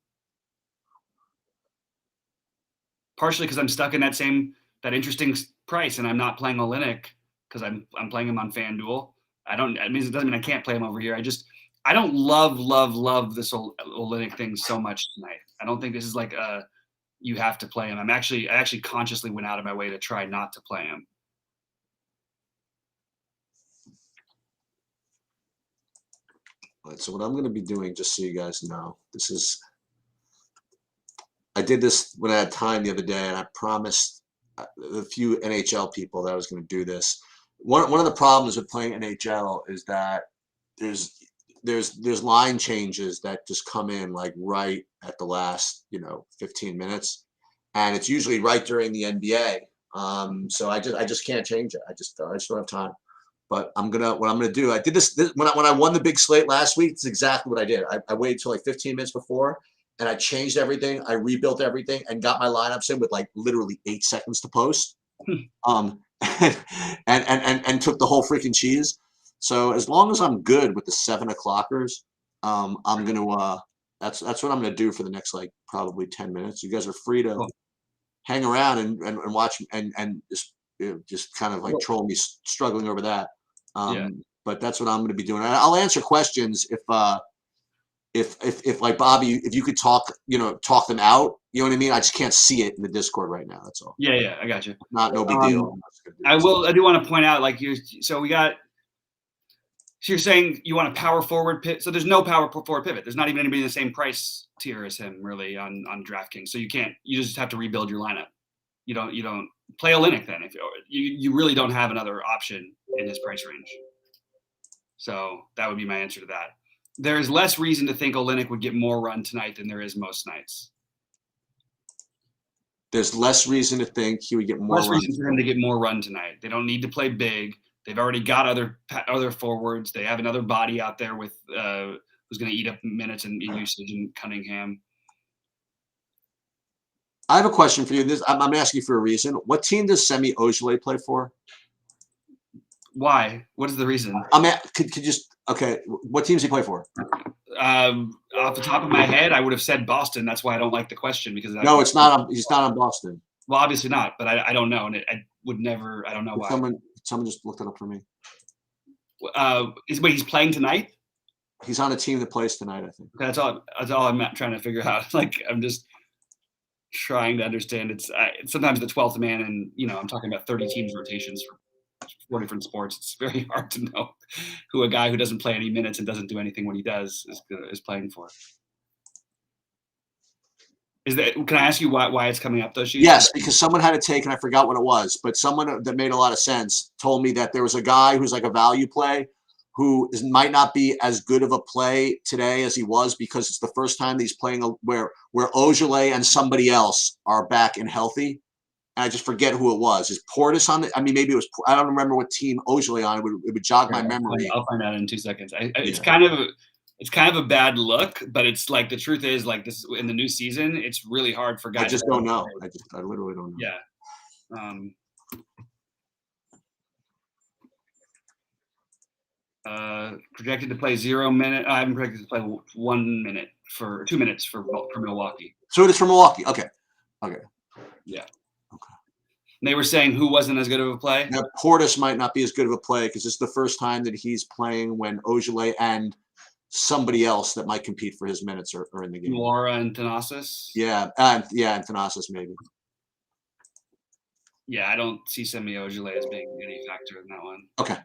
Partially because I'm stuck in that interesting price, and I'm not playing Olynyk because I'm playing him on FanDuel. It doesn't mean I can't play him over here. I don't love this Olynyk thing so much tonight. I don't think this is like you have to play him. I actually consciously went out of my way to try not to play him. All right, so what I'm going to be doing, just so you guys know, I did this when I had time the other day, and I promised a few NHL people that I was going to do this. One of the problems with playing NHL is that there's line changes that just come in like right at the last 15 minutes, and it's usually right during the NBA. So I just can't change it. I just don't have time. But what I'm gonna do. I did this when I won the big slate last week. It's exactly what I did. I waited till like 15 minutes before, and I changed everything. I rebuilt everything and got my lineups in with like literally 8 seconds to post. And took the whole freaking cheese. So as long as I'm good with the 7 o'clockers, I'm gonna that's what I'm gonna do for the next like probably 10 minutes. You guys are free to hang around and watch and just kind of like troll me struggling over that. But that's what I'm going to be doing. I'll answer questions if like Bobby, if you could talk them out. You know what I mean? I just can't see it in the Discord right now. That's all. Yeah, I got you. No big deal. I do want to point out, like so you're saying you want a power forward pivot. So there's no power forward pivot. There's not even anybody in the same price tier as him really on DraftKings. So you just have to rebuild your lineup. You don't play Olynyk then if you really don't have another option in his price range. So that would be my answer to that. There's less reason to think Olynyk would get more run tonight than there is most nights. There's less reason to think he would get more. Less reason for him to get more run tonight. They don't need to play big. They've already got other forwards. They have another body out there with who's going to eat up minutes and usage in Cunningham. I have a question for you. I'm asking you for a reason. What team does Semi Ojeleye play for? Why? What is the reason? What teams he play for? Off the top of my head, I would have said Boston. That's why I don't like the question because it's not. He's not on Boston. Well, obviously not, but I don't know, and I would never. I don't know why. Someone just looked it up for me. He's playing tonight? He's on a team that plays tonight, I think. That's all I'm trying to figure out. Like I'm just trying to understand. It's sometimes the 12th man, and I'm talking about 30 teams rotations for 4 different sports. It's very hard to know who a guy who doesn't play any minutes and doesn't do anything when he does is playing for. Can I ask you why it's coming up though? Yes, because someone had to take, and I forgot what it was, but someone that made a lot of sense told me that there was a guy who's like a value play who might not be as good of a play today as he was because it's the first time that he's playing where Ojeleye and somebody else are back and healthy. And I just forget who it was. Is Portis on it? I mean, maybe it was. I don't remember what team Ojeleye on. It would jog my memory. I'll find out in 2 seconds. It's kind of a bad look, but it's like the truth is like this in the new season, it's really hard for guys. I just don't know. I literally don't know. Yeah. Projected to play 0 minute. I'm projected to play 1 minute for 2 minutes for Milwaukee. So it is for Milwaukee. Okay. Yeah. Okay. And they were saying who wasn't as good of a play. Now Portis might not be as good of a play because it's the first time that he's playing when Ojeleye and somebody else that might compete for his minutes are in the game. Laura and Thanasis. Yeah, and Thanasis maybe. Yeah, I don't see Semi Ojeleye as being any factor in that one. Okay.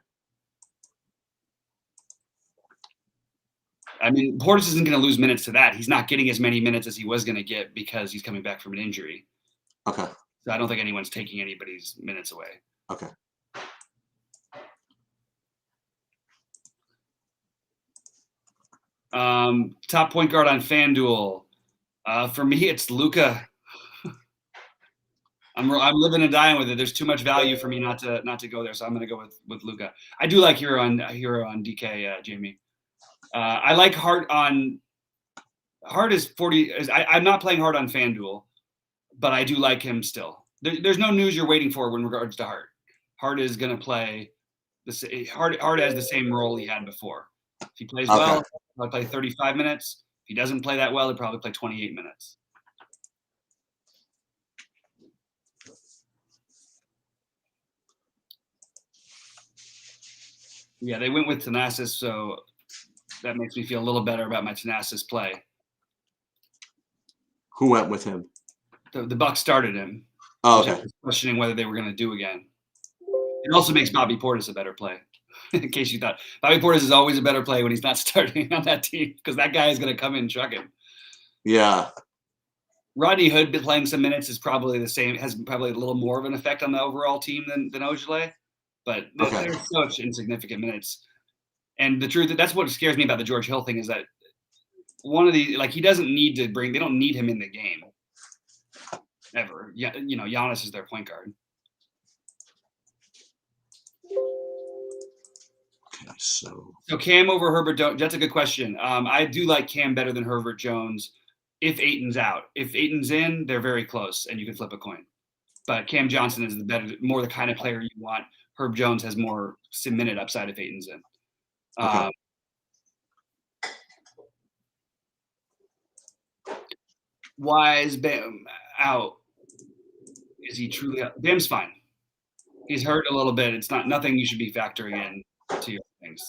I mean, Portis isn't going to lose minutes to that. He's not getting as many minutes as he was going to get because he's coming back from an injury. Okay. So I don't think anyone's taking anybody's minutes away. Okay. Top point guard on FanDuel. For me, it's Luka. I'm living and dying with it. There's too much value for me not to go there, so I'm going to go with Luka. I do like Hero on DK, Jamie. I like Hart on. Hart is 40. I'm not playing Hart on FanDuel, but I do like him still. There's no news you're waiting for in regards to Hart. Hart is going to play. Hart has the same role he had before. If he plays well, he'll play 35 minutes. If he doesn't play that well, he'll probably play 28 minutes. Yeah, they went with Thanasis, so that makes me feel a little better about my Thanasis play. Who went with him? The Bucks started him. Oh, which I okay. was questioning whether they were going to do again. It also makes Bobby Portis a better play. In case you thought, Bobby Portis is always a better play when he's not starting on that team because that guy is going to come in trucking. Yeah. Rodney Hood playing some minutes is probably the same, has probably a little more of an effect on the overall team than Ojale, but they're such insignificant minutes. And the truth, that's what scares me about the George Hill thing is that one of the, like, he doesn't need to bring, they don't need him in the game ever. Yeah, you know, Giannis is their point guard. Okay, so Cam over Herbert Jones, that's a good question. I do like Cam better than Herbert Jones if Ayton's out. If Ayton's in, they're very close, and you can flip a coin. But Cam Johnson is more the kind of player you want. Herb Jones has more minute upside if Ayton's in. okay. Why is Bam out? Is he truly out? Bam's fine. He's hurt a little bit. It's nothing you should be factoring in to your things.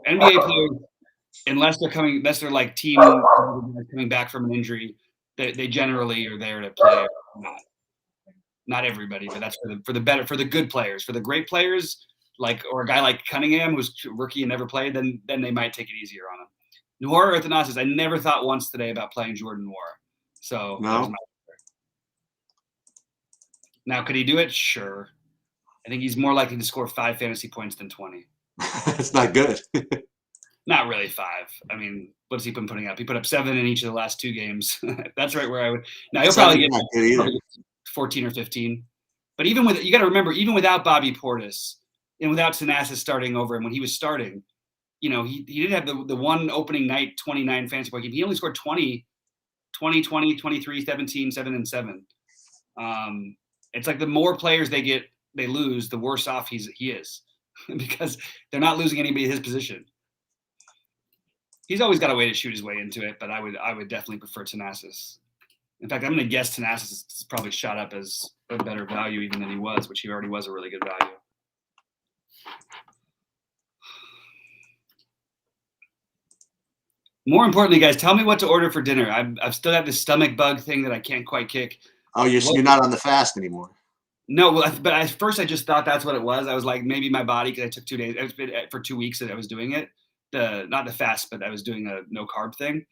NBA players, unless they're like team coming back from an injury, they generally are there to play. Not everybody, but that's for the good players. For the great players, or a guy like Cunningham, who's rookie and never played, then they might take it easier on him. Noir or Thanasis, I never thought once today about playing Jordan Noir. So no. Now, could he do it? Sure. I think he's more likely to score 5 fantasy points than 20. It's not good. Not really 5. I mean, what's he been putting up? He put up 7 in each of the last 2 games. That's right where I would. Now he'll probably get 14 or 15. But you got to remember, even without Bobby Portis and without Thanasis starting over him when he was starting, you know, he didn't have the one opening night 29 fantasy point game. He only scored 20, 23, 17, 7, and 7. It's like the more players they lose, the worse off he is because they're not losing anybody at his position. He's always got a way to shoot his way into it, but I would definitely prefer Thanasis. In fact, I'm going to guess Thanasis is probably shot up as a better value even than he was, which he already was a really good value. More importantly, guys, tell me what to order for dinner. I've still got this stomach bug thing that I can't quite kick. Oh, you're not on the fast anymore. No, but at first I just thought that's what it was. I was like, maybe my body, because I took 2 days. It's been for 2 weeks that I was doing it. Not the fast, but I was doing a no carb thing.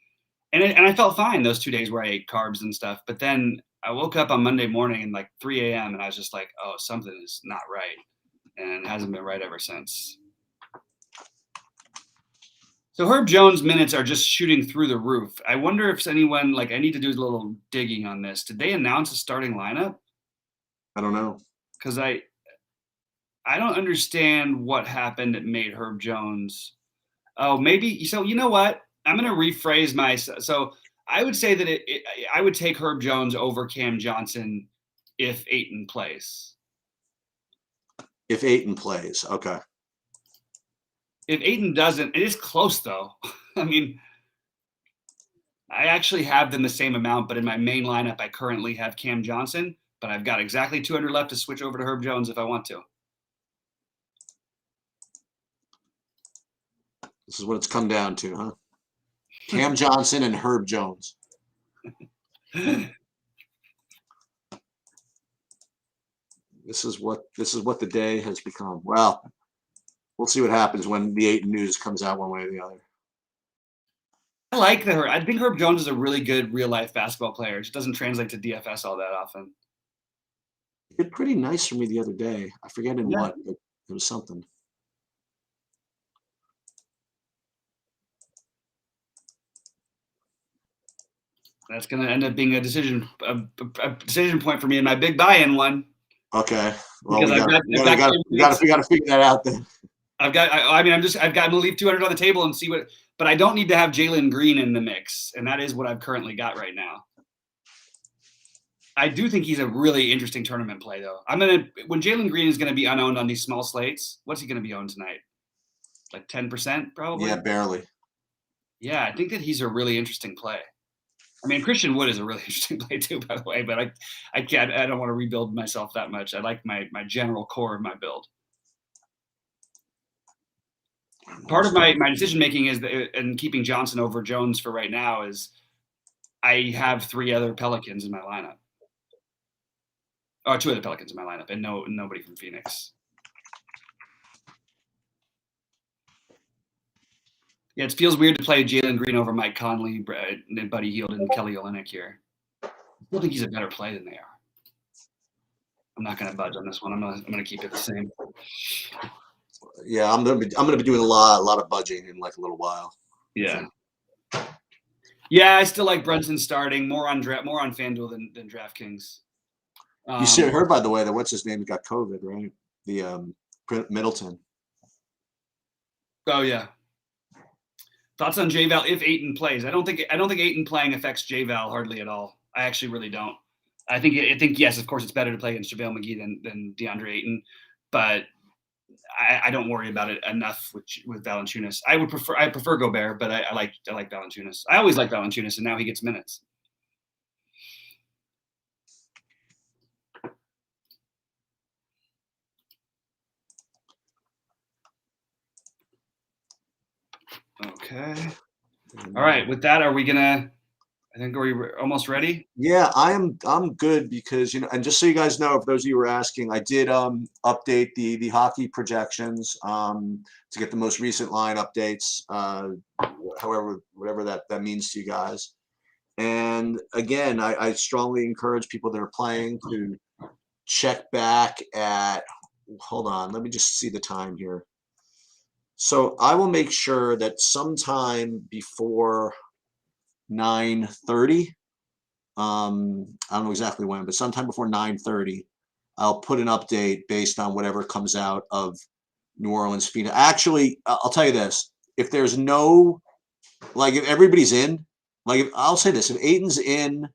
And I felt fine those 2 days where I ate carbs and stuff. But then I woke up on Monday morning and like 3 a.m. and I was just like, oh, something is not right. And it hasn't been right ever since. So Herb Jones minutes are just shooting through the roof. I wonder if anyone, I need to do a little digging on this. Did they announce a starting lineup? I don't know. Because I don't understand what happened that made Herb Jones. Oh, maybe. So you know what? I'm going to rephrase so I would say that I would take Herb Jones over Cam Johnson if Ayton plays. If Ayton plays, okay. If Ayton doesn't, it is close though. I mean, I actually have them the same amount, but in my main lineup, I currently have Cam Johnson, but I've got exactly 200 left to switch over to Herb Jones if I want to. This is what it's come down to, huh? Cam Johnson and Herb Jones. This is what the day has become. Well, we'll see what happens when the Ayton news comes out one way or the other. I think Herb Jones is a really good real life basketball player. It just doesn't translate to DFS all that often. He did pretty nice for me the other day. I forget in what, but it was something. That's going to end up being a decision point for me in my big buy-in one. Okay. Well, we got to figure that out then. I'm got to leave 200 on the table and see what, but I don't need to have Jalen Green in the mix. And that is what I've currently got right now. I do think he's a really interesting tournament play though. When Jalen Green is going to be unowned on these small slates, what's he going to be owned tonight? Like 10% probably? Yeah, barely. Yeah, I think that he's a really interesting play. I mean, Christian Wood is a really interesting play too, by the way, but I don't want to rebuild myself that much. I like my general core of my build. part of my decision making is that, and keeping Johnson over Jones for right now is I have 3 other Pelicans in my lineup. Or 2 other Pelicans in my lineup, and nobody from Phoenix. Yeah, it feels weird to play Jalen Green over Mike Conley, Buddy Hield, and Kelly Olynyk here. I still think he's a better play than they are. I'm not going to budge on this one. I'm going to keep it the same. Yeah, I'm gonna be doing a lot of budging in like a little while. Yeah. Yeah, I still like Brunson starting more on FanDuel than DraftKings. You heard, by the way, that what's his name got COVID, right? The Middleton. Oh yeah. Thoughts on J-Val if Ayton plays? I don't think Ayton playing affects J-Val hardly at all. I actually really don't. I think yes, of course it's better to play against JaVale McGee than DeAndre Ayton, but I don't worry about it enough with Valanciunas. I prefer Gobert, but I like Valanciunas. I always like Valanciunas, and now he gets minutes. Okay. All right. With that, are we gonna? I think we're almost ready. Yeah, I'm good because and just so you guys know, for those of you who were asking, I did update the hockey projections to get the most recent line updates, whatever that means to you guys. And again, I strongly encourage people that are playing to check back at. Hold on, let me just see the time here. So I will make sure that sometime before 9:30. I don't know exactly when, but sometime before 9:30, I'll put an update based on whatever comes out of New Orleans, Phoenix. Actually, I'll tell you this: if there's no, if everybody's in, I'll say this: if Ayton's in,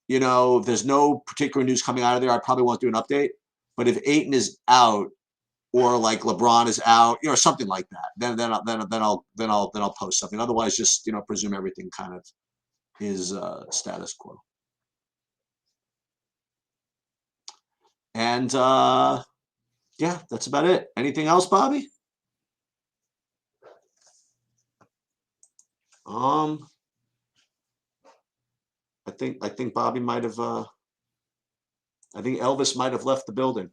if there's no particular news coming out of there, I probably won't do an update. But if Ayton is out, or like LeBron is out, something like that, then I'll post something. Otherwise, just presume everything kind of is status quo. And yeah, that's about it. Anything else, Bobby? I think Bobby might have. I think Elvis might have left the building.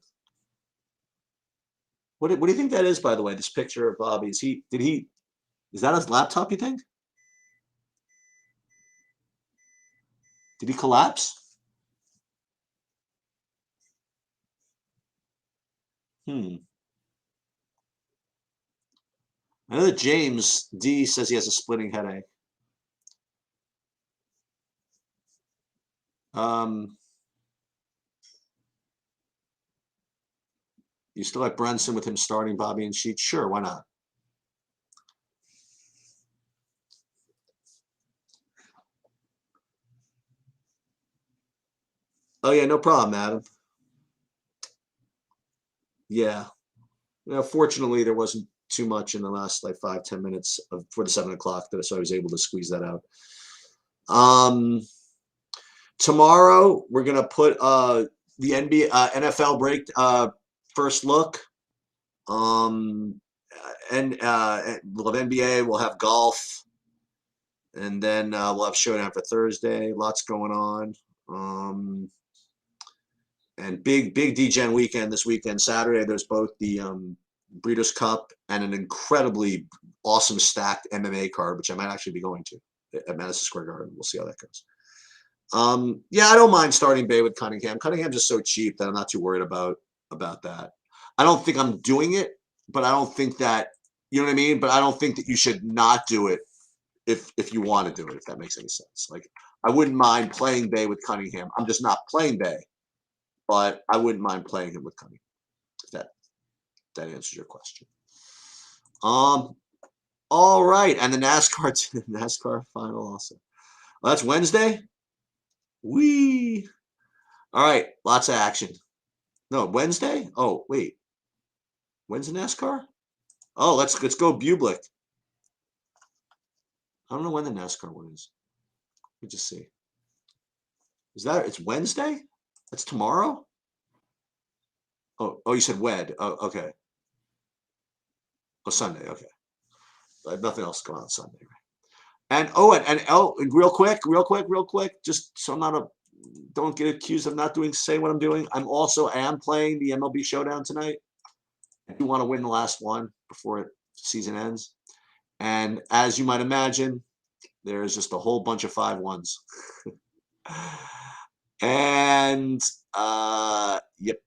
What do you think that is, by the way? This picture of Bobby. Is that his laptop? You think? Did he collapse? I know that James D says he has a splitting headache. You still like Brunson with him starting Bobby and Sheets? Sure, why not? Oh yeah, no problem, Adam. Yeah. Fortunately, there wasn't too much in the last 5-10 minutes for the 7 o'clock so I was able to squeeze that out. Tomorrow we're gonna put the NFL break first look. And we'll have NBA. We'll have golf, and then we'll have showdown for Thursday. Lots going on. And big DGen weekend this weekend. Saturday there's both the Breeders' Cup and an incredibly awesome stacked MMA card, which I might actually be going to at Madison Square Garden. We'll see how that goes. Yeah, I don't mind starting Bay with Cunningham. Cunningham's just so cheap that I'm not too worried about that. I don't think I'm doing it, but I don't think that you know what I mean. But I don't think that you should not do it if you want to do it. If that makes any sense. I wouldn't mind playing Bay with Cunningham. I'm just not playing Bay, but I wouldn't mind playing him with Cunningham. If that answers your question. All right, and the NASCAR final also. Well, that's Wednesday. Wee. All right, lots of action. No, Wednesday? Oh, wait. When's the NASCAR? Oh, let's go Bublick. I don't know when the NASCAR one is. Let me just see. It's Wednesday? That's tomorrow? Oh, you said Wed. Oh, okay. Oh, Sunday, okay. I have nothing else going on Sunday. And real quick, just so I'm not don't get accused of not saying what I'm doing. I am playing the MLB Showdown tonight. I do want to win the last one before the season ends. And as you might imagine, there's just a whole bunch of 5-1s. And yep.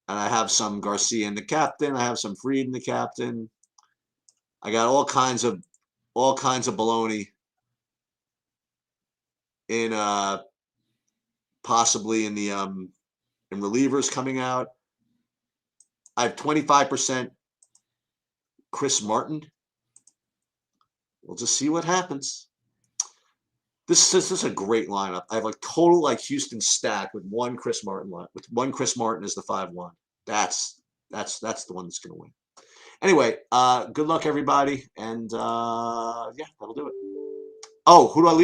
And I have some Garcia in the captain. I have some Fried in the captain. I got all kinds of baloney in possibly in the in relievers coming out. I have 25% Chris Martin. We'll just see what happens. This is a great lineup. I have a total Houston stack with one Chris Martin as the 5-1. That's the one that's going to win. Anyway, good luck everybody, and yeah, that'll do it. Oh, who do I leave?